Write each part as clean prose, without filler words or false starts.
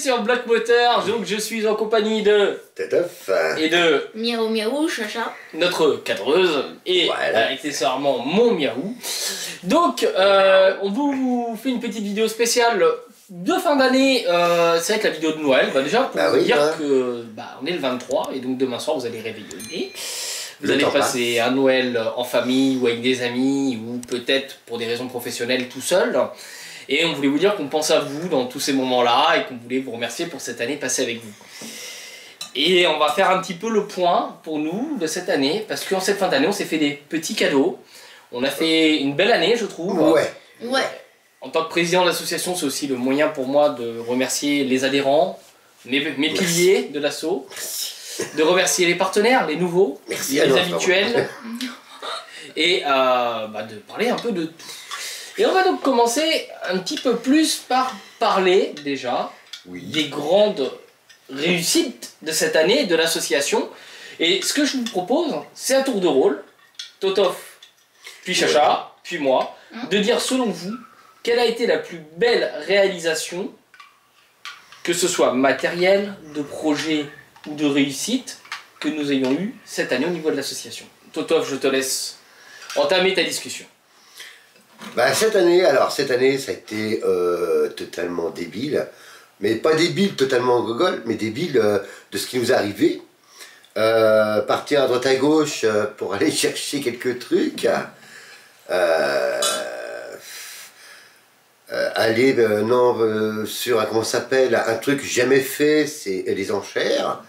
sur Block Moteur, donc je suis en compagnie de... Totof. Et de... Miaou miaou, chacha. Notre cadreuse, et Voilà. accessoirement mon miaou. Donc, on vous fait une petite vidéo spéciale de fin d'année. C'est vrai que la vidéo de Noël, déjà pour vous dire que on est le 23, et donc demain soir vous allez réveiller. Vous allez passer un Noël en famille ou avec des amis, ou peut-être pour des raisons professionnelles tout seul. Et on voulait vous dire qu'on pense à vous dans tous ces moments-là et qu'on voulait vous remercier pour cette année passée avec vous. Et on va faire un petit peu le point pour nous de cette année, parce qu'en cette fin d'année on s'est fait des petits cadeaux. On a fait une belle année, je trouve. Ouais. En tant que président de l'association, c'est aussi le moyen pour moi de remercier les adhérents, mes piliers de l'asso, de remercier les partenaires, les nouveaux, les habituels, et de parler un peu de tout. Et on va donc commencer un petit peu plus par parler déjà des grandes réussites de cette année de l'association. Et ce que je vous propose, c'est un tour de rôle, Totof, puis Chacha, puis moi, de dire selon vous, quelle a été la plus belle réalisation, que ce soit matériel, de projet ou de réussite, que nous ayons eu cette année au niveau de l'association. Totof, je te laisse entamer ta discussion. Bah cette année, ça a été totalement débile. Mais pas débile totalement gogol, mais débile de ce qui nous est arrivé. Partir à droite à gauche pour aller chercher quelques trucs. Aller sur comment ça s'appelle, un truc jamais fait, c'est les enchères.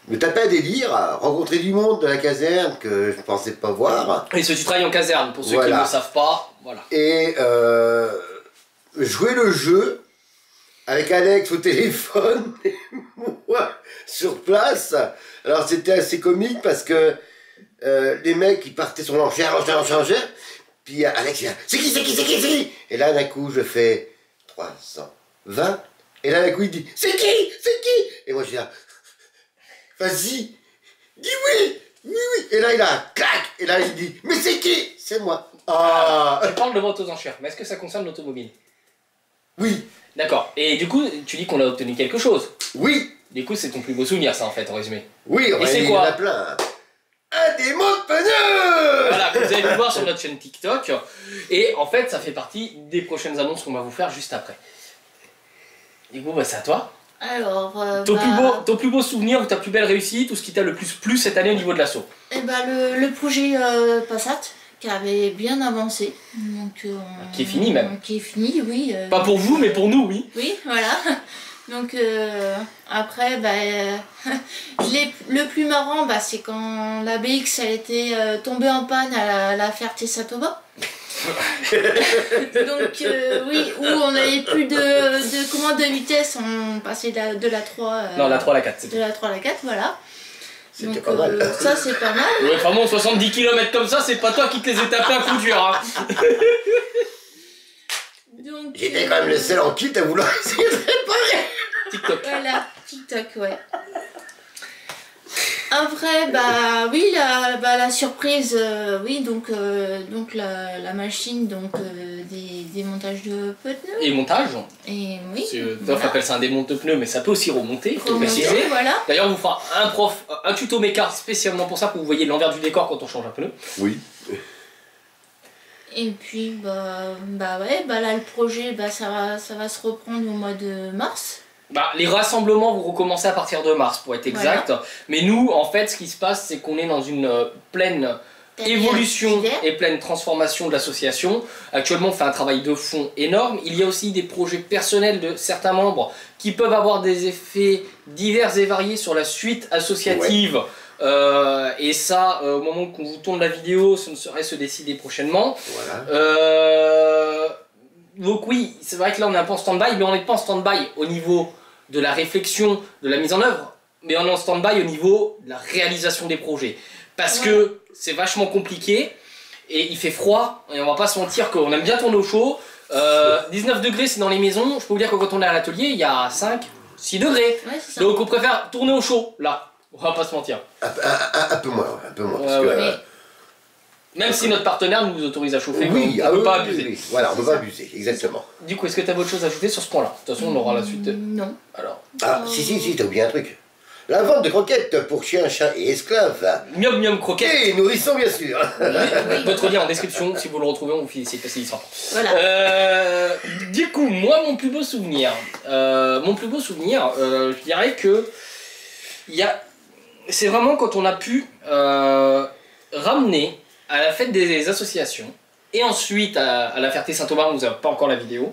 Me taper un délire, rencontrer du monde de la caserne que je ne pensais pas voir. Et ce tu travailles en caserne, pour ceux qui ne le savent pas. Voilà. Et jouer le jeu avec Alex au téléphone et moi sur place. Alors c'était assez comique parce que les mecs ils partaient sur l'enchère, puis Alex il dit c'est qui et là d'un coup je fais 320 et là d'un coup il dit c'est qui et moi je dis vas-y, dis oui, et là il a clac, et là il dit mais c'est qui? C'est moi. Tu parles de vente aux enchères, mais est-ce que ça concerne l'automobile? Oui. D'accord, et du coup tu dis qu'on a obtenu quelque chose? Oui. Du coup c'est ton plus beau souvenir ça en fait en résumé. Oui, et c'est quoi? Il y en a plein. Un démon de pneu. Voilà, que vous allez pu voir sur notre chaîne TikTok, et en fait ça fait partie des prochaines annonces qu'on va vous faire juste après. Du coup c'est à toi. Alors, ton plus beau souvenir ou ta plus belle réussite, ou ce qui t'a le plus plu cette année au niveau de l'asso? Le projet Passat, qui avait bien avancé. Donc, qui est fini même. Qui est fini, oui. Pas pour vous, mais pour nous, oui. Oui, voilà. Donc, après, le plus marrant, c'est quand la BX elle était tombée en panne à la Ferté-Satoba. Donc oui, où on n'avait plus de commande de vitesse, on passait de la 3 non, la 3 à la 4. De la 3 à la 4, voilà. C'était pas mal. Ça c'est pas mal. Ouais, vraiment 70 km comme ça, c'est pas toi qui te les ai tapés à coup dur, hein. J'étais quand même le seul en kit à vouloir essayer de réparer. TikTok. Voilà, TikTok, ouais. Après, oui, la surprise, oui, donc la machine, des montages de pneus. Et montage. Et oui. Toff appelle ça un démonte de pneus, mais ça peut aussi remonter, il faut préciser. Voilà. D'ailleurs, on vous fera un tuto méca spécialement pour ça, pour que vous voyez l'envers du décor quand on change un pneu. Oui. Et puis, là, le projet, ça va se reprendre au mois de mars. Les rassemblements vont recommencer à partir de mars pour être exact, voilà. Mais nous en fait ce qui se passe c'est qu'on est dans une pleine évolution et pleine transformation de l'association. Actuellement on fait un travail de fond énorme, il y a aussi des projets personnels de certains membres qui peuvent avoir des effets divers et variés sur la suite associative. Ouais. Et ça au moment qu'on vous tourne la vidéo ce ne saurait se décider prochainement. Voilà. Donc oui, c'est vrai que là on est un peu en stand-by, mais on n'est pas en stand-by au niveau de la réflexion, de la mise en œuvre, mais on est en stand-by au niveau de la réalisation des projets. Parce que c'est vachement compliqué, et il fait froid, et on va pas se mentir qu'on aime bien tourner au chaud. 19 degrés c'est dans les maisons, je peux vous dire que quand on est à l'atelier, il y a 5, 6 degrés. Ouais, donc on préfère tourner au chaud, là, on va pas se mentir. Un peu moins, parce Même si notre partenaire nous autorise à chauffer, oui, on ne peut pas abuser. Oui. Voilà, on ne peut pas abuser, exactement. Du coup, est-ce que tu as autre chose à ajouter sur ce point-là? De toute façon, on aura la suite. Non. Alors. Ah, si, t'as oublié un truc. La vente de croquettes pour chiens, chats et esclaves. Miam miam croquette. Et nourrissons, bien sûr. Votre lien en description, si vous le retrouvez, on vous félicite parce qu'il sera. Voilà. Du coup, moi, mon plus beau souvenir, je dirais que c'est vraiment quand on a pu ramener à la fête des associations et ensuite à la Ferté-Saint-Thomas, on vous a pas encore la vidéo,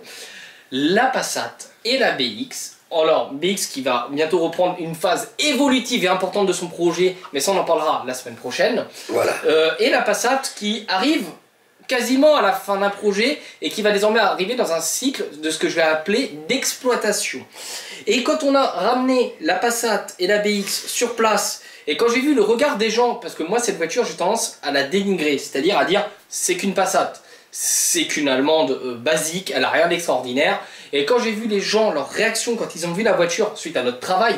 la Passat et la BX. Alors, BX qui va bientôt reprendre une phase évolutive et importante de son projet, mais ça on en parlera la semaine prochaine. Voilà. Et la Passat qui arrive quasiment à la fin d'un projet et qui va désormais arriver dans un cycle de ce que je vais appeler d'exploitation. Et quand on a ramené la Passat et la BX sur place, et quand j'ai vu le regard des gens, parce que moi cette voiture j'ai tendance à la dénigrer, c'est-à-dire à dire c'est qu'une Passat. C'est qu'une allemande basique, elle a rien d'extraordinaire. Et quand j'ai vu les gens, leurs réactions quand ils ont vu la voiture suite à notre travail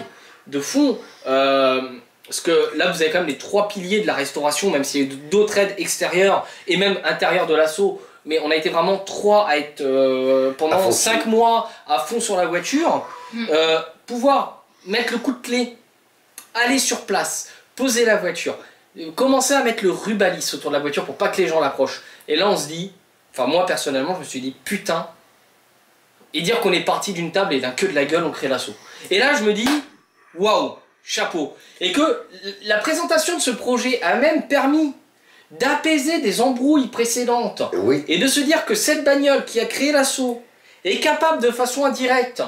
de fond, parce que là vous avez quand même les 3 piliers de la restauration, même s'il y a eu d'autres aides extérieures et même intérieures de l'assaut, mais on a été vraiment 3 à être pendant 5 mois à fond sur la voiture, pouvoir mettre le coup de clé, aller sur place, poser la voiture, commencer à mettre le rubalis autour de la voiture pour pas que les gens l'approchent. Et là on se dit, enfin moi personnellement je me suis dit putain, et dire qu'on est parti d'une table et d'un queue de la gueule on crée l'assaut. Et là je me dis, waouh, chapeau. Et que la présentation de ce projet a même permis d'apaiser des embrouilles précédentes. Oui. Et de se dire que cette bagnole qui a créé l'assaut est capable de façon indirecte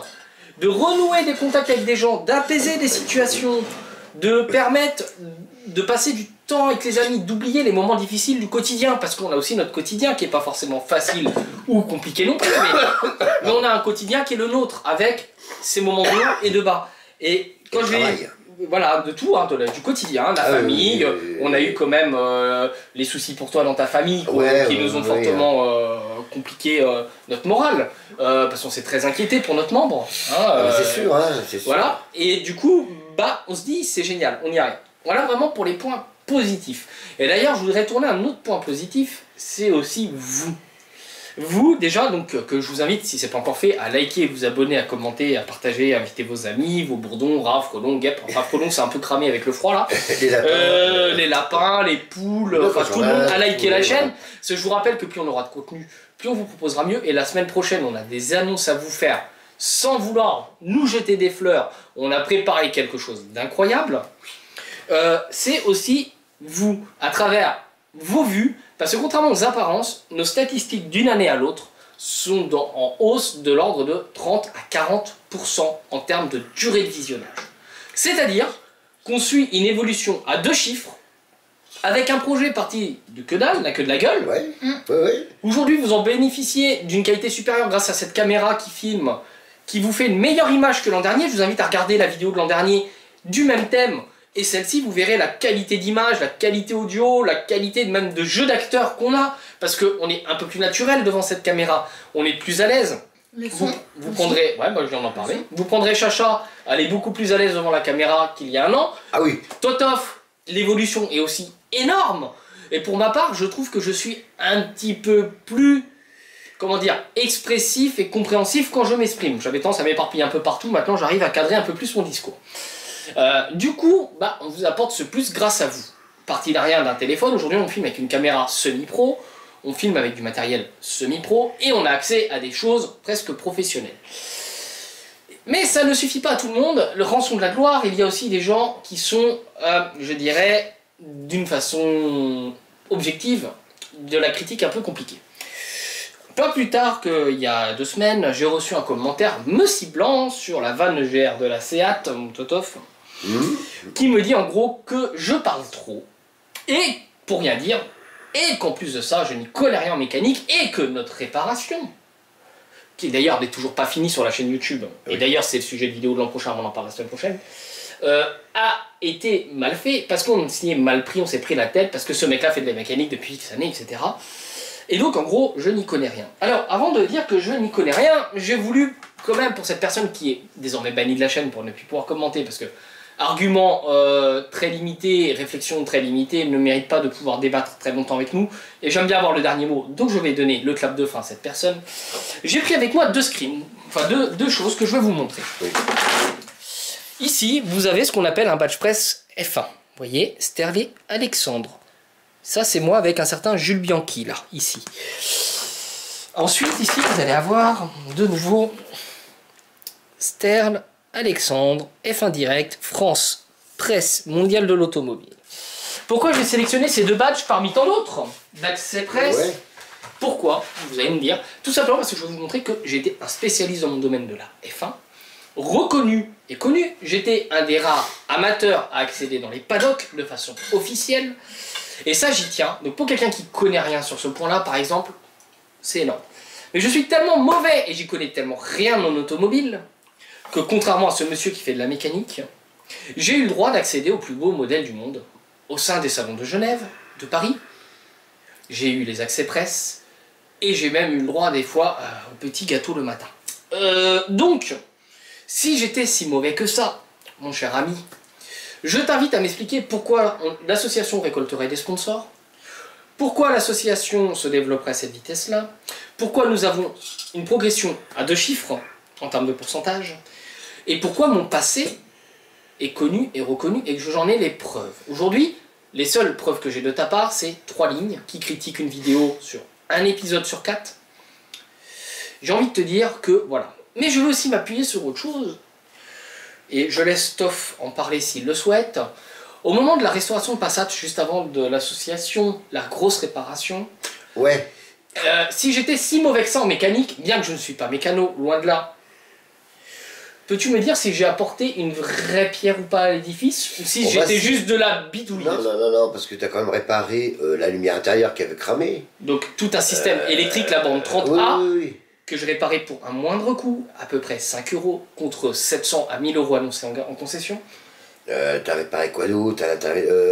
de renouer des contacts avec des gens, d'apaiser des situations, de permettre de passer du temps avec les amis, d'oublier les moments difficiles du quotidien, parce qu'on a aussi notre quotidien qui n'est pas forcément facile ou compliqué non plus, mais on a un quotidien qui est le nôtre, avec ses moments de haut et de bas. Et quand je vais... Voilà, de tout, hein, du quotidien, la famille, on a eu quand même les soucis pour toi dans ta famille qui nous ont fortement compliqué notre morale, parce qu'on s'est très inquiété pour notre membre. Hein, c'est sûr, hein, c'est sûr. Voilà, et du coup, bah, on se dit c'est génial, on y arrive. Voilà vraiment pour les points positifs. Et d'ailleurs, je voudrais tourner un autre point positif, c'est aussi vous. Vous, déjà, donc, que je vous invite, si ce n'est pas encore fait, à liker, vous abonner, à commenter, à partager, à inviter vos amis, vos bourdons, rats, frelons, guêpes. Enfin, frelons, c'est un peu cramé avec le froid, là. Les lapins, les poules, enfin, tout le monde à liker la chaîne. Parce que je vous rappelle que plus on aura de contenu, plus on vous proposera mieux. Et la semaine prochaine, on a des annonces à vous faire, sans vouloir nous jeter des fleurs. On a préparé quelque chose d'incroyable. C'est aussi vous, à travers vos vues, parce que contrairement aux apparences, nos statistiques d'une année à l'autre sont en hausse de l'ordre de 30 à 40% en termes de durée de visionnage. C'est-à-dire qu'on suit une évolution à 2 chiffres, avec un projet parti de que dalle, la queue de la gueule. Ouais. Aujourd'hui, vous en bénéficiez d'une qualité supérieure grâce à cette caméra qui filme, qui vous fait une meilleure image que l'an dernier. Je vous invite à regarder la vidéo de l'an dernier du même thème. Et celle-ci, vous verrez la qualité d'image, la qualité audio, la qualité même de jeu d'acteur qu'on a. Parce qu'on est un peu plus naturel devant cette caméra. On est plus à l'aise. Vous prendrez... Ouais, bah, je viens d'en parler. Vous prendrez Chacha, elle est beaucoup plus à l'aise devant la caméra qu'il y a un an. Ah oui. Totof, l'évolution est aussi énorme. Et pour ma part, je trouve que je suis un petit peu plus... comment dire, expressif et compréhensif quand je m'exprime. J'avais tendance à m'éparpiller un peu partout. Maintenant, j'arrive à cadrer un peu plus mon discours. Du coup, bah, on vous apporte ce plus grâce à vous. Partenariat d'un téléphone, aujourd'hui on filme avec une caméra semi-pro, on filme avec du matériel semi-pro et on a accès à des choses presque professionnelles. Mais ça ne suffit pas à tout le monde, le rançon de la gloire, il y a aussi des gens qui sont, je dirais, d'une façon objective, de la critique un peu compliquée. Pas plus tard qu'il y a 2 semaines, j'ai reçu un commentaire me ciblant sur la vanne GR de la Seat, mon Totof, qui me dit en gros que je parle trop, et pour rien dire, et qu'en plus de ça, je n'y connais rien en mécanique, et que notre réparation, qui d'ailleurs n'est toujours pas finie sur la chaîne YouTube, et d'ailleurs c'est le sujet de vidéo de l'an prochain, on en parle la semaine prochaine, a été mal fait, parce qu'on s'y est mal pris, on s'est pris la tête, parce que ce mec-là fait de la mécanique depuis X années, etc. Et donc en gros, je n'y connais rien. Alors avant de dire que je n'y connais rien, j'ai voulu quand même pour cette personne qui est désormais bannie de la chaîne pour ne plus pouvoir commenter, parce que arguments très limités, réflexions très limitées ne méritent pas de pouvoir débattre très longtemps avec nous. Et j'aime bien avoir le dernier mot, donc je vais donner le clap de fin à cette personne. J'ai pris avec moi deux screens, enfin deux choses que je vais vous montrer. Oui. Ici, vous avez ce qu'on appelle un badge presse F1. Vous voyez, Sterlet Alexandre. Ça, c'est moi avec un certain Jules Bianchi, là, ici. Ensuite, ici, vous allez avoir de nouveau Sterl Alexandre, F1 Direct, France, Presse mondiale de l'automobile. Pourquoi j'ai sélectionné ces deux badges parmi tant d'autres d'accès presse? Ouais. Pourquoi? Vous allez me dire. Tout simplement parce que je vais vous montrer que j'ai été un spécialiste dans mon domaine de la F1, reconnu et connu. J'étais un des rares amateurs à accéder dans les paddocks de façon officielle. Et ça, j'y tiens. Donc pour quelqu'un qui connaît rien sur ce point-là, par exemple, c'est énorme. Mais je suis tellement mauvais et j'y connais tellement rien en automobile que contrairement à ce monsieur qui fait de la mécanique, j'ai eu le droit d'accéder aux plus beaux modèles du monde au sein des salons de Genève, de Paris. J'ai eu les accès presse et j'ai même eu le droit des fois au petit gâteau le matin. Donc, si j'étais si mauvais que ça, mon cher ami, je t'invite à m'expliquer pourquoi l'association récolterait des sponsors, pourquoi l'association se développerait à cette vitesse-là, pourquoi nous avons une progression à 2 chiffres en termes de pourcentage, et pourquoi mon passé est connu et reconnu et que j'en ai les preuves. Aujourd'hui, les seules preuves que j'ai de ta part, c'est 3 lignes qui critiquent une vidéo sur un épisode sur 4. J'ai envie de te dire que voilà. Mais je veux aussi m'appuyer sur autre chose. Et je laisse Toff en parler s'il le souhaite. Au moment de la restauration de Passat, juste avant de l'association, la grosse réparation. Ouais. Si j'étais si mauvais que ça en mécanique, bien que je ne suis pas mécano, loin de là, peux-tu me dire si j'ai apporté une vraie pierre ou pas à l'édifice, ou si j'étais juste de la bidouille? Non, parce que tu as quand même réparé la lumière intérieure qui avait cramé. Donc tout un système électrique, la bande 30A, oui. Que je réparais pour un moindre coût, à peu près 5 € contre 700 à 1000 € annoncés en concession. T'as réparé quoi d'autre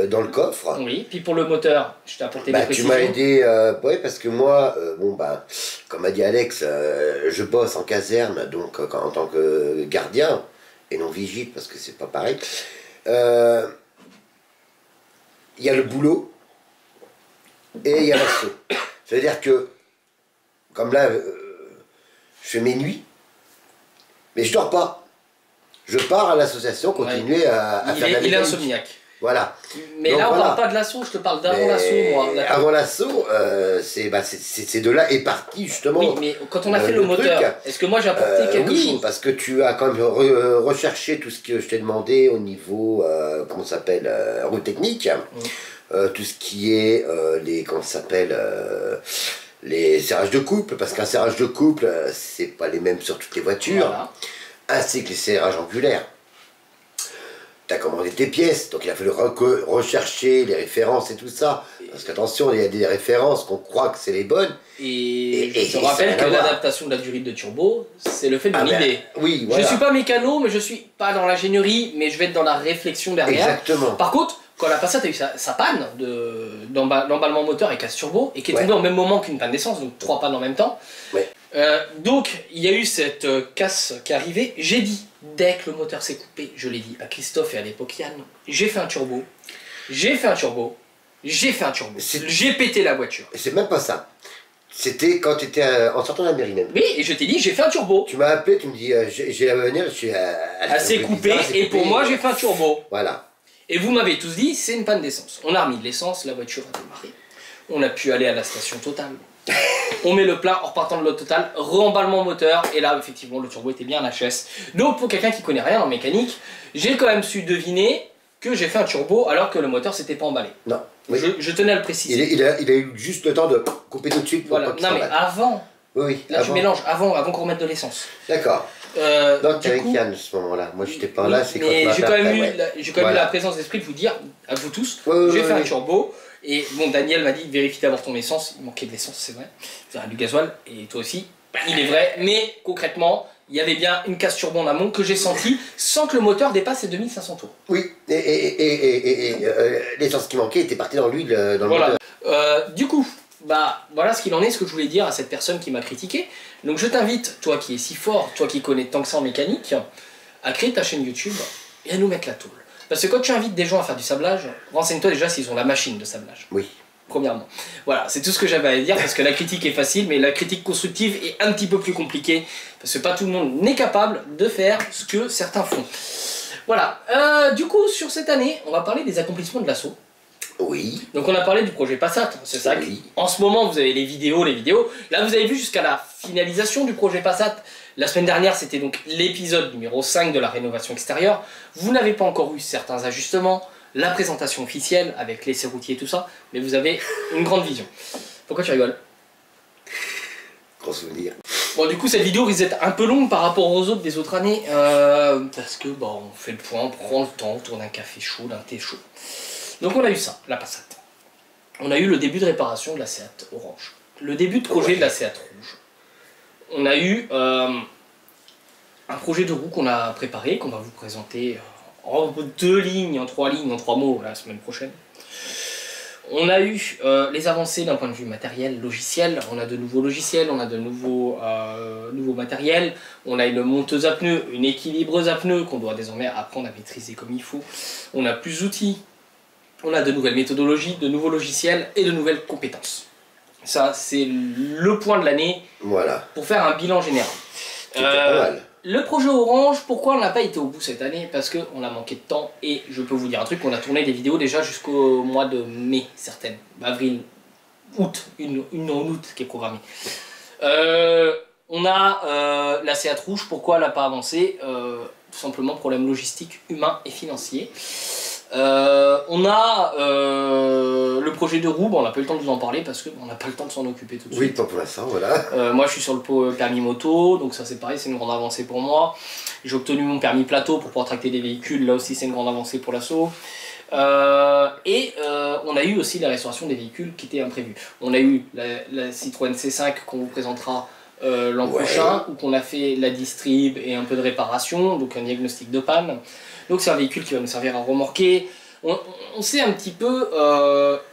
dans le coffre? Oui, puis pour le moteur, je t'ai apporté des précisions. Tu m'as aidé, ouais, parce que moi, comme a dit Alex, je bosse en caserne, donc en tant que gardien, et non vigile, parce que c'est pas pareil. Il y a le boulot, et il y a l'assaut. Ça veut dire que, comme là, je fais mes nuits, mais je dors pas. Je pars à l'association, continuer à faire de la mécanique. Il est insomniaque. Voilà. Mais donc, là, on ne parle pas de l'assaut, je te parle d'avant l'assaut, moi. Avant l'assaut, c'est de là est parti, justement. Oui, mais quand on a fait le moteur, est-ce que moi j'ai apporté quelque chose? Oui, parce que tu as quand même recherché tout ce que je t'ai demandé au niveau, comment ça s'appelle, route technique. Tout ce qui est, les serrages de couple, parce qu'un serrage de couple, c'est pas les mêmes sur toutes les voitures. Voilà. Ainsi que les serrages angulaires. Tu as commandé tes pièces, donc il a fallu rechercher les références et tout ça. Parce qu'attention, il y a des références qu'on croit que c'est les bonnes. Et je te rappelle que l'adaptation de la durite de turbo, c'est le fait d'une idée. Oui, voilà. Je suis pas mécano, mais je suis pas dans l'ingénierie, mais je vais être dans la réflexion derrière. Exactement. Par contre, quand la Passat a eu sa panne d'emballement moteur et casse turbo, et qui est tombée au même moment qu'une panne d'essence, donc 3 pannes en même temps. Ouais. Donc, il y a eu cette casse qui est arrivée. J'ai dit, dès que le moteur s'est coupé, je l'ai dit à Christophe et à l'époque Yann, j'ai fait un turbo, j'ai pété la voiture. C'est même pas ça. C'était quand tu étais en sortant de la mairie même. Oui, et je t'ai dit, j'ai fait un turbo. Tu m'as appelé, tu me dis, j'ai la venir, je suis elle s'est coupée, et pour moi, j'ai fait un turbo. Voilà. Et vous m'avez tous dit, c'est une panne d'essence. On a remis de l'essence, la voiture a démarré. On a pu aller à la station Total. On met le plein en repartant de l'autre Total, re-emballement moteur, et là, effectivement, le turbo était bien HS. Donc, pour quelqu'un qui connaît rien en mécanique, j'ai quand même su deviner que j'ai fait un turbo alors que le moteur s'était pas emballé. Non. Oui. Je tenais à le préciser. Il a eu juste le temps de couper tout de suite pour pas qu'il non, mais avant. Oui, là, tu mélanges avant qu'on remette de l'essence. D'accord. Donc, avec Yann à ce moment-là. Moi, j'étais pas là, c'est quand même j'ai quand même eu la présence d'esprit de vous dire, à vous tous, j'ai fait un turbo. Et bon, Daniel m'a dit, vérifie d'abord ton essence. Il manquait de l'essence, c'est vrai. C'est du gasoil, et toi aussi. Il est vrai, mais concrètement, il y avait bien une casse turbo en amont que j'ai senti sans que le moteur dépasse les 2500 tours. Oui, et l'essence qui manquait était partie dans l'huile, dans le moteur. Du coup, voilà ce qu'il en est, ce que je voulais dire à cette personne qui m'a critiqué. Donc je t'invite, toi qui es si fort, toi qui connais tant que ça en mécanique, à créer ta chaîne YouTube et à nous mettre la tôle. Parce que quand tu invites des gens à faire du sablage, renseigne-toi déjà s'ils ont la machine de sablage. Oui. Premièrement. Voilà, c'est tout ce que j'avais à dire parce que la critique est facile, mais la critique constructive est un petit peu plus compliquée parce que pas tout le monde n'est capable de faire ce que certains font. Voilà. Du coup, sur cette année, on va parler des accomplissements de l'assaut. Oui. Donc on a parlé du projet Passat, c'est ça. Oui. En ce moment, vous avez les vidéos. Là, vous avez vu jusqu'à la finalisation du projet Passat. La semaine dernière, c'était donc l'épisode numéro 5 de la rénovation extérieure. Vous n'avez pas encore eu certains ajustements, la présentation officielle avec l'essai routier et tout ça, mais vous avez une grande vision. Pourquoi tu rigoles? Grand souvenir. Bon, du coup, cette vidéo risque d'être un peu longue par rapport aux autres des autres années, parce que bon, on fait le point, on prend le temps, on tourne un café chaud, un thé chaud. Donc on a eu ça, la Passat. On a eu le début de réparation de la Seat Orange. Le début de projet de la Seat Rouge. On a eu un projet de roue qu'on a préparé, qu'on va vous présenter en 2 lignes, en 3 lignes, en 3 mots la semaine prochaine. On a eu les avancées d'un point de vue matériel, logiciel. On a de nouveaux logiciels, on a de nouveaux matériels. On a une monteuse à pneus, une équilibreuse à pneus qu'on doit désormais apprendre à maîtriser comme il faut. On a plus d'outils. On a de nouvelles méthodologies, de nouveaux logiciels et de nouvelles compétences. Ça, c'est le point de l'année pour faire un bilan général. Le projet Orange, pourquoi on n'a pas été au bout cette année? Parce qu'on a manqué de temps et je peux vous dire un truc, on a tourné des vidéos déjà jusqu'au mois de mai, certaines. Avril, août, une en août qui est programmée. On a la Seat Rouge, pourquoi elle n'a pas avancé? Tout simplement problème logistique, humain et financier. On a le projet de roue, bon, on n'a pas eu le temps de vous en parler parce qu'on n'a pas le temps de s'en occuper tout de suite. Oui, pas pour l'instant, voilà. Moi je suis sur le permis moto, donc ça c'est pareil, c'est une grande avancée pour moi. J'ai obtenu mon permis plateau pour pouvoir tracter des véhicules, là aussi c'est une grande avancée pour l'assaut. On a eu aussi la restauration des véhicules qui était imprévue. On a eu la Citroën C5 qu'on vous présentera l'an prochain, où qu'on a fait la distrib et un peu de réparation, donc un diagnostic de panne. Donc c'est un véhicule qui va nous servir à remorquer. On s'est un petit peu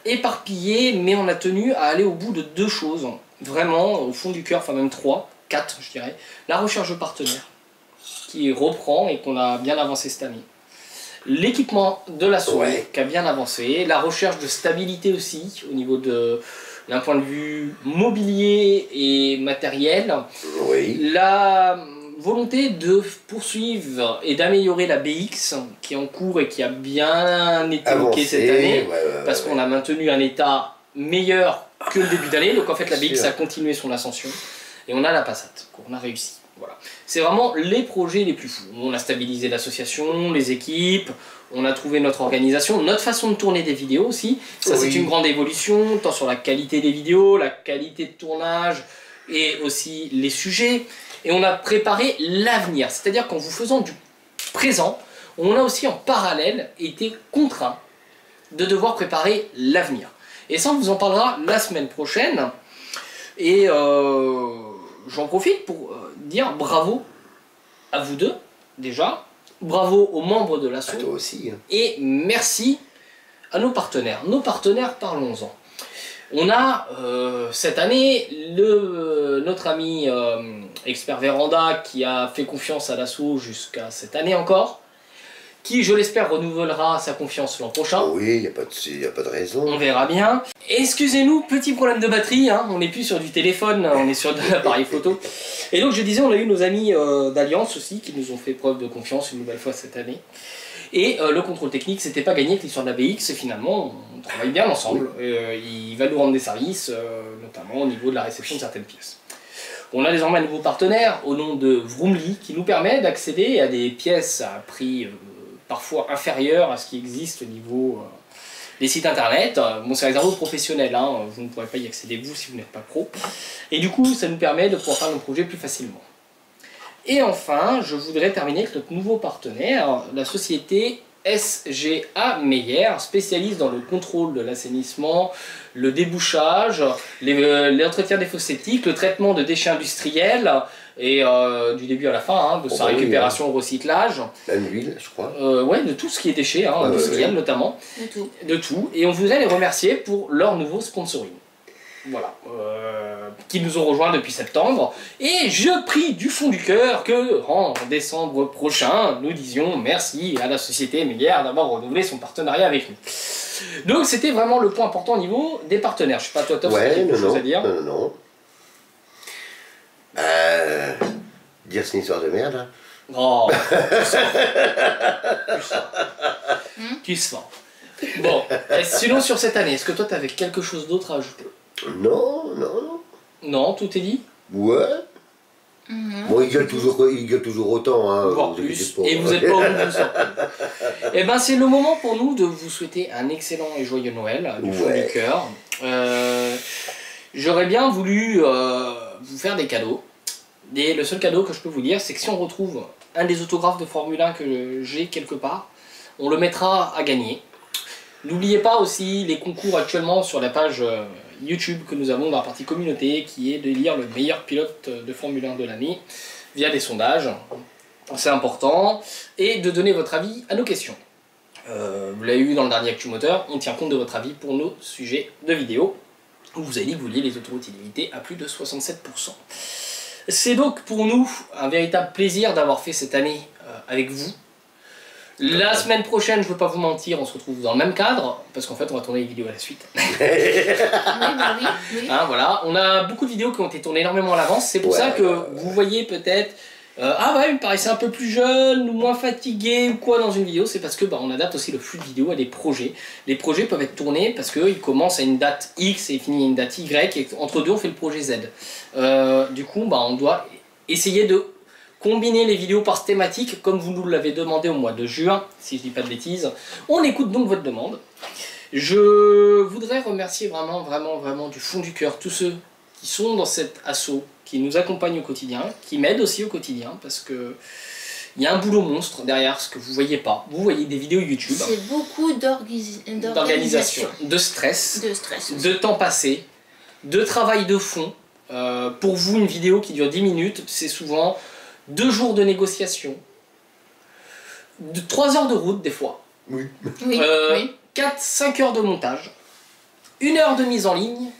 éparpillé, mais on a tenu à aller au bout de 2 choses, vraiment au fond du cœur, enfin même 3, 4 je dirais. La recherche de partenaires, qui reprend et qu'on a bien avancé cette année. L'équipement de l'assaut, qui a bien avancé. La recherche de stabilité aussi, au niveau d'un point de vue mobilier et matériel. Oui. La volonté de poursuivre et d'améliorer la BX qui est en cours et qui a bien été bloquée cette année, parce qu'on a maintenu un état meilleur que le début d'année, donc en fait la BX a continué son ascension, et on a la Passat, qu'on a réussi. Voilà. C'est vraiment les projets les plus fous. On a stabilisé l'association, les équipes, on a trouvé notre organisation, notre façon de tourner des vidéos aussi. Ça c'est une grande évolution, tant sur la qualité des vidéos, la qualité de tournage et aussi les sujets. Et on a préparé l'avenir, c'est-à-dire qu'en vous faisant du présent, on a aussi en parallèle été contraint de devoir préparer l'avenir. Et ça on vous en parlera la semaine prochaine. Et j'en profite pour dire bravo à vous deux, déjà. Bravo aux membres de l'assaut. À toi aussi. Et merci à nos partenaires. Nos partenaires, parlons-en. On a cette année notre ami expert Véranda qui a fait confiance à l'assaut jusqu'à cette année encore, qui je l'espère renouvellera sa confiance l'an prochain. Oui, il n'y a pas de raison. On verra bien. Excusez-nous, petit problème de batterie, hein, on n'est plus sur du téléphone, on est sur de l'appareil photo. Et donc je disais, on a eu nos amis d'Alliance aussi qui nous ont fait preuve de confiance une nouvelle fois cette année. Et le contrôle technique, c'était pas gagné avec l'histoire de la BX, et finalement on travaille bien ensemble. Il va nous rendre des services, notamment au niveau de la réception de certaines pièces. On a désormais un nouveau partenaire au nom de Vroomly qui nous permet d'accéder à des pièces à prix parfois inférieur à ce qui existe au niveau des sites internet. Bon, c'est réservé aux professionnels, hein, vous ne pourrez pas y accéder vous si vous n'êtes pas pro. Et du coup, ça nous permet de pouvoir faire nos projets plus facilement. Et enfin, je voudrais terminer avec notre nouveau partenaire, la société SGA Meyer, spécialiste dans le contrôle de l'assainissement, le débouchage, l'entretien des fosses septiques, le traitement de déchets industriels, et du début à la fin, hein, de sa récupération au recyclage. Même l'huile, je crois. Ouais, de tout ce qui est déchets, hein, industriels notamment. De tout. De tout. Et on voudrait les remercier pour leur nouveau sponsoring. voilà, qui nous ont rejoints depuis septembre. Et je prie du fond du cœur que en décembre prochain, nous disions merci à la société Mélière d'avoir renouvelé son partenariat avec nous. Donc c'était vraiment le point important au niveau des partenaires. Je sais pas toi, Top, si tu as quelque chose à dire. Non. Dire c'est une histoire de merde. Hein. Oh, tu sens. Bon, sinon sur cette année, est-ce que toi tu avais quelque chose d'autre à ajouter? Non. Non, tout est dit? Ouais. Bon, il gueule toujours autant, hein. Voire plus, et vous êtes pas au bout de ça. Et ben c'est le moment pour nous de vous souhaiter un excellent et joyeux Noël, du fond du cœur. J'aurais bien voulu vous faire des cadeaux. Et le seul cadeau que je peux vous dire, c'est que si on retrouve un des autographes de Formule 1 que j'ai quelque part, on le mettra à gagner. N'oubliez pas aussi les concours actuellement sur la page YouTube que nous avons dans la partie communauté, qui est de lire le meilleur pilote de Formule 1 de l'année via des sondages, c'est important, et de donner votre avis à nos questions. Vous l'avez vu dans le dernier Actu Moteur, on tient compte de votre avis pour nos sujets de vidéo, où vous avez dit que vous vouliez les autoroutes illimitées à plus de 67%. C'est donc pour nous un véritable plaisir d'avoir fait cette année avec vous. La semaine prochaine, je ne veux pas vous mentir, on se retrouve dans le même cadre, parce qu'en fait on va tourner les vidéos à la suite. Oui. Hein, voilà. On a beaucoup de vidéos qui ont été tournées énormément à l'avance, c'est pour ça que vous voyez peut-être ah ouais, il me paraissait un peu plus jeune ou moins fatigué ou quoi dans une vidéo, c'est parce que on adapte aussi le flux de vidéo à des projets. Les projets peuvent être tournés parce qu'ils commencent à une date X et finissent à une date Y, et entre deux on fait le projet Z. Du coup, on doit essayer de combiner les vidéos par thématique, comme vous nous l'avez demandé au mois de juin, si je dis pas de bêtises. On écoute donc votre demande. Je voudrais remercier vraiment du fond du cœur tous ceux qui sont dans cet assaut, qui nous accompagnent au quotidien, qui m'aident aussi au quotidien, parce que il y a un boulot monstre derrière ce que vous voyez pas. Vous voyez des vidéos YouTube. C'est beaucoup d'organisation, de stress, aussi. de temps passé, de travail de fond. Pour vous, une vidéo qui dure 10 minutes, c'est souvent 2 jours de négociation, 3 heures de route des fois, 4-5 heures de montage, 1 heure de mise en ligne,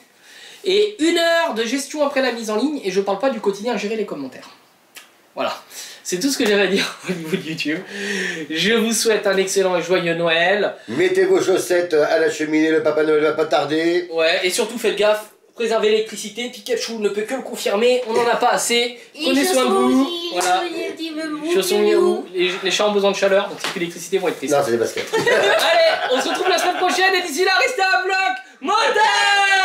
et 1 heure de gestion après la mise en ligne, et je parle pas du quotidien, gérer les commentaires. Voilà, c'est tout ce que j'avais à dire au niveau de YouTube. Je vous souhaite un excellent et joyeux Noël. Mettez vos chaussettes à la cheminée, le Papa Noël va pas tarder. Ouais, et surtout faites gaffe, préservez l'électricité, Pikachu ne peut que le confirmer, on n'en a pas assez. Prenez soin de vous. Voilà. Chaussons Miaou, les chats ont besoin de chaleur, donc c'est que l'électricité vont être tristes. Non, c'est des baskets. Allez, on se retrouve la semaine prochaine, et d'ici là, restez à bloc moteur.